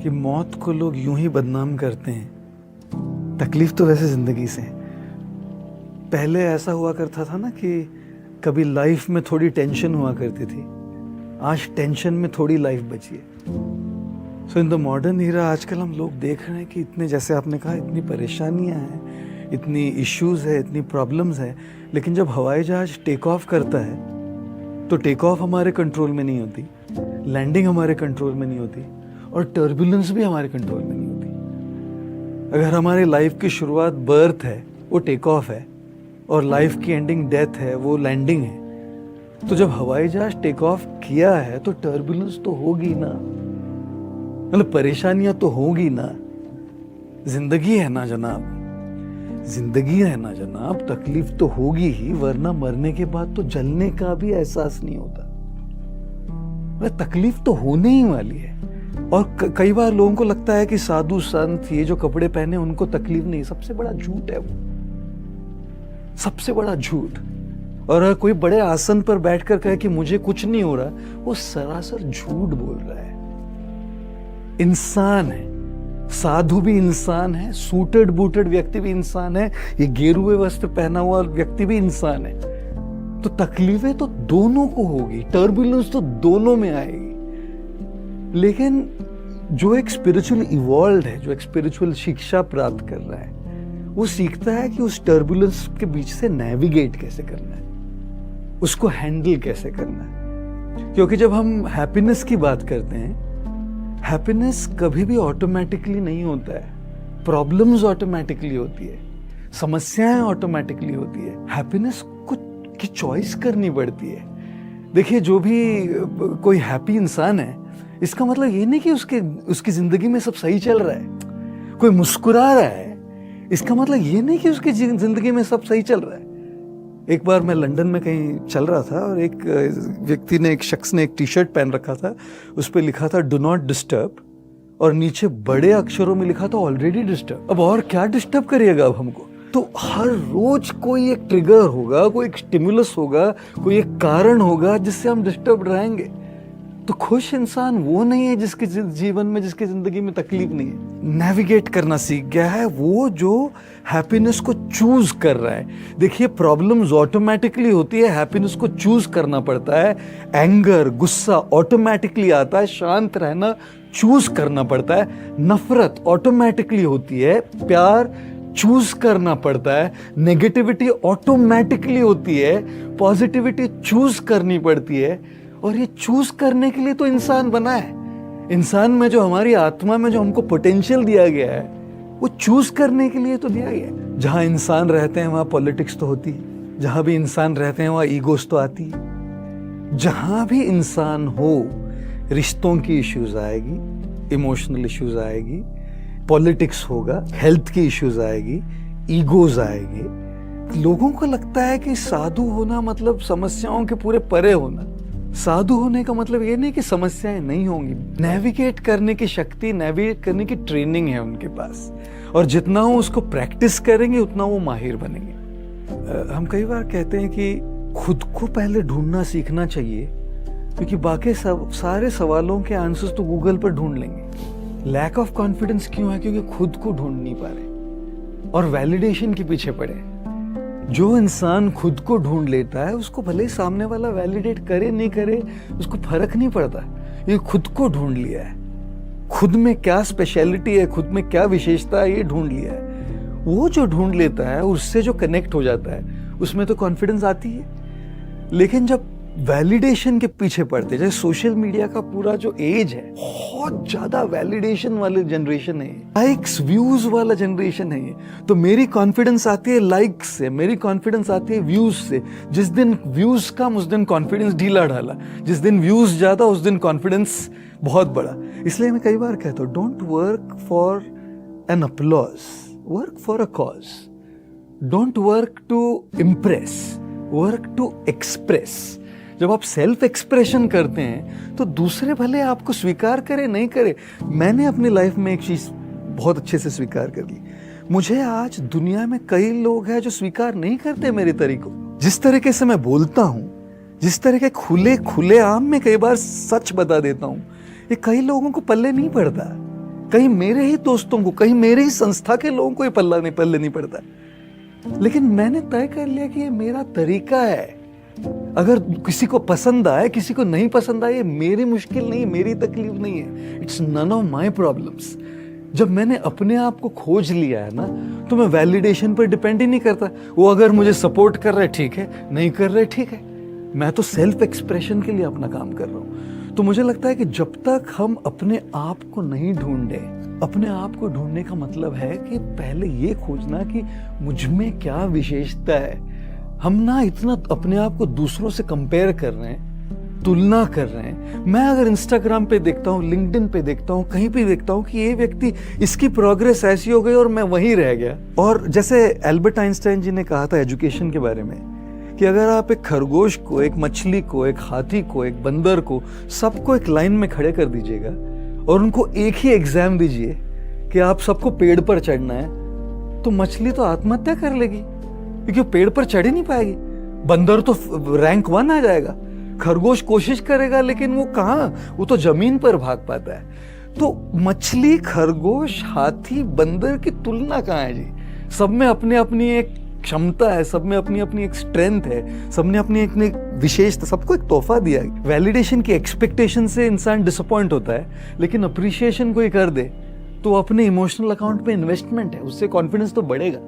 कि मौत को लोग यूं ही बदनाम करते हैं, तकलीफ तो वैसे ज़िंदगी से है। पहले ऐसा हुआ करता था ना कि कभी लाइफ में थोड़ी टेंशन हुआ करती थी, आज टेंशन में थोड़ी लाइफ बची है। सो इन द मॉडर्न ईरा आजकल हम लोग देख रहे हैं कि इतने, जैसे आपने कहा, इतनी परेशानियां हैं, इतनी इश्यूज़ है, इतनी प्रॉब्लम्स हैं, लेकिन जब हवाई जहाज़ टेक ऑफ करता है तो टेक ऑफ हमारे कंट्रोल में नहीं होती, लैंडिंग हमारे कंट्रोल में नहीं होती, और टर्बुलेंस भी हमारे कंट्रोल में नहीं होती। अगर हमारी लाइफ की शुरुआत बर्थ है, वो टेक ऑफ है, और लाइफ की एंडिंग डेथ है, वो लैंडिंग है, तो जब हवाई जहाज टेक ऑफ किया है तो टर्बुलेंस तो होगी ना, मतलब परेशानियां तो होगी ना। जिंदगी है ना जनाब, जिंदगी है ना जनाब, तकलीफ तो होगी ही, वरना मरने के बाद तो जलने का भी एहसास नहीं होता। तकलीफ तो होने ही वाली है। और कई बार लोगों को लगता है कि साधु संत ये जो कपड़े पहने उनको तकलीफ नहीं, सबसे बड़ा झूठ है वो, सबसे बड़ा झूठ। और अगर कोई बड़े आसन पर बैठकर कहे कि मुझे कुछ नहीं हो रहा, वो सरासर झूठ बोल रहा है। इंसान है, साधु भी इंसान है, सूटेड बूटेड व्यक्ति भी इंसान है, ये गेरुए वस्त्र पहना हुआ व्यक्ति भी इंसान है। तो तकलीफें तो दोनों को होगी, टर्बुलेंस तो दोनों में आएगी। लेकिन जो एक स्पिरिचुअल इवॉल्व है, जो एक स्पिरिचुअल शिक्षा प्राप्त कर रहा है, वो सीखता है कि उस टर्बुलेंस के बीच से नेविगेट कैसे करना है, उसको हैंडल कैसे करना है। क्योंकि जब हम हैप्पीनेस की बात करते हैं, हैप्पीनेस कभी भी ऑटोमेटिकली नहीं होता है, प्रॉब्लम्स ऑटोमेटिकली होती है, समस्याएं ऑटोमेटिकली होती है। हैप्पीनेस की चॉइस करनी पड़ती है। देखिए, जो भी कोई हैप्पी इंसान है, इसका मतलब ये नहीं कि उसकी जिंदगी में सब सही चल रहा है। कोई मुस्कुरा रहा है, इसका मतलब ये नहीं कि उसकी जिंदगी में सब सही चल रहा है। एक बार मैं लंदन में कहीं चल रहा था और एक व्यक्ति ने, एक शख्स ने एक टी शर्ट पहन रखा था, उस पर लिखा था डू नॉट डिस्टर्ब, और नीचे बड़े अक्षरों में लिखा था ऑलरेडी डिस्टर्ब। अब और क्या डिस्टर्ब करिएगा अब हमको। तो हर रोज कोई एक ट्रिगर होगा, कोई एक स्टिमुलस होगा, कोई एक कारण होगा जिससे हम डिस्टर्ब रहेंगे। तो खुश इंसान वो नहीं है जिसके जीवन में, जिसकी जिंदगी में तकलीफ नहीं है, नेविगेट करना सीख गया है, वो जो हैप्पीनेस को चूज कर रहा है। देखिए, प्रॉब्लम्स ऑटोमेटिकली होती है, हैप्पीनेस को चूज करना पड़ता है। एंगर, गुस्सा ऑटोमेटिकली आता है, शांत रहना चूज करना पड़ता है। नफरत ऑटोमेटिकली होती है, प्यार चूज करना पड़ता है। नेगेटिविटी ऑटोमेटिकली होती है, पॉजिटिविटी चूज करनी पड़ती है। और ये चूज करने के लिए तो इंसान बना है। इंसान में जो, हमारी आत्मा में जो हमको पोटेंशियल दिया गया है, वो चूज करने के लिए तो दिया गया है। जहां इंसान रहते हैं वहां पॉलिटिक्स तो होती है, जहां भी इंसान रहते हैं वहां ईगोस तो आती है। जहां भी इंसान हो, रिश्तों की इश्यूज आएगी, इमोशनल इश्यूज आएगी, पॉलिटिक्स होगा, हेल्थ की इश्यूज आएगी, ईगोज आएगी। लोगों को लगता है कि साधु होना मतलब समस्याओं के पूरे परे होना। साधु होने का मतलब ये नहीं कि समस्याएं नहीं होंगी। नेविगेट करने की शक्ति, नेविगेट करने की ट्रेनिंग है उनके पास, और जितना वो उसको प्रैक्टिस करेंगे उतना वो माहिर बनेंगे। हम कई बार कहते हैं कि खुद को पहले ढूंढना सीखना चाहिए, क्योंकि बाकी सारे सवालों के आंसर्स तो गूगल पर ढूंढ लेंगे। लैक ऑफ कॉन्फिडेंस क्यों है? क्योंकि खुद को ढूंढ नहीं पा रहे और वैलिडेशन के पीछे पड़े। जो इंसान खुद को ढूंढ लेता है, उसको भले ही सामने वाला वैलिडेट करे नहीं करे, उसको फर्क नहीं पड़ता। ये खुद को ढूंढ लिया है, खुद में क्या स्पेशलिटी है, खुद में क्या विशेषता है, ये ढूंढ लिया है। वो जो ढूंढ लेता है, उससे जो कनेक्ट हो जाता है, उसमें तो कॉन्फिडेंस आती है। लेकिन जब वैलिडेशन के पीछे पड़ते, जैसे सोशल मीडिया का पूरा जो एज है, बहुत ज्यादा वैलिडेशन वाले जनरेशन है, लाइक्स व्यूज वाला जनरेशन है ये। तो मेरी कॉन्फिडेंस आती है लाइक्स से, मेरी कॉन्फिडेंस आती है व्यूज से। जिस दिन व्यूज कम, उस दिन कॉन्फिडेंस ढीला ढाला, जिस दिन व्यूज ज्यादा, उस दिन कॉन्फिडेंस बहुत बड़ा। इसलिए मैं कई बार कहता हूँ, don't work for an applause, work for a cause. Don't work to impress, work to express. जब आप सेल्फ एक्सप्रेशन करते हैं तो दूसरे भले आपको स्वीकार करे नहीं करे। मैंने अपनी लाइफ में एक चीज बहुत अच्छे से स्वीकार कर ली। मुझे आज दुनिया में कई लोग हैं जो स्वीकार नहीं करते मेरे तरीकों, जिस तरीके से मैं बोलता हूं, जिस तरह के खुले आम में कई बार सच बता देता हूं, ये कई लोगों को पल्ले नहीं पड़ता। कहीं मेरे ही दोस्तों को, कहीं मेरे ही संस्था के लोगों को ये पल्ले नहीं पड़ता। लेकिन मैंने तय कर लिया कि ये मेरा तरीका है। अगर किसी को पसंद आए, किसी को नहीं पसंद आए, ये मेरी मुश्किल नहीं, मेरी तकलीफ नहीं है। It's none of my problems. जब मैंने अपने आप को खोज लिया है ना, तो मैं वैलिडेशन पर डिपेंड ही नहीं करता। वो अगर मुझे सपोर्ट कर रहे ठीक है, नहीं कर रहे ठीक है। मैं तो सेल्फ एक्सप्रेशन के लिए अपना काम कर रहा हूँ। तो मुझे लगता है कि जब तक हम अपने आप को नहीं ढूंढे, अपने आप को ढूंढने का मतलब है कि पहले ये खोजना कि मुझ में क्या विशेषता है। हम ना इतना अपने आप को दूसरों से कंपेयर कर रहे हैं, तुलना कर रहे हैं। मैं अगर इंस्टाग्राम पे देखता हूँ, लिंक्डइन पे देखता हूँ, कहीं पे देखता हूँ कि ये व्यक्ति, इसकी प्रोग्रेस ऐसी हो गई और मैं वहीं रह गया। और जैसे एल्बर्ट आइंस्टाइन जी ने कहा था एजुकेशन के बारे में कि अगर आप एक खरगोश को, एक मछली को, एक हाथी को, एक बंदर को, सबको एक लाइन में खड़े कर दीजिएगा और उनको एक ही एग्जाम दीजिए कि आप सबको पेड़ पर चढ़ना है, तो मछली तो आत्महत्या कर लेगी क्योंकि पेड़ पर चढ़ ही नहीं पाएगी। बंदर तो रैंक 1 आ जाएगा। खरगोश कोशिश करेगा लेकिन वो कहाँ, वो तो जमीन पर भाग पाता है। तो मछली, खरगोश, हाथी, बंदर की तुलना कहाँ है जी? सब में अपनी अपनी एक क्षमता है, सब में अपनी अपनी एक स्ट्रेंथ है, सब ने अपनी एक विशेषता, सबको एक तोहफा दिया है। वैलिडेशन की एक्सपेक्टेशन से इंसान डिसअपॉइंट होता है, लेकिन अप्रिशिएशन कोई कर दे तो अपने इमोशनल अकाउंट पे इन्वेस्टमेंट है, उससे कॉन्फिडेंस तो बढ़ेगा।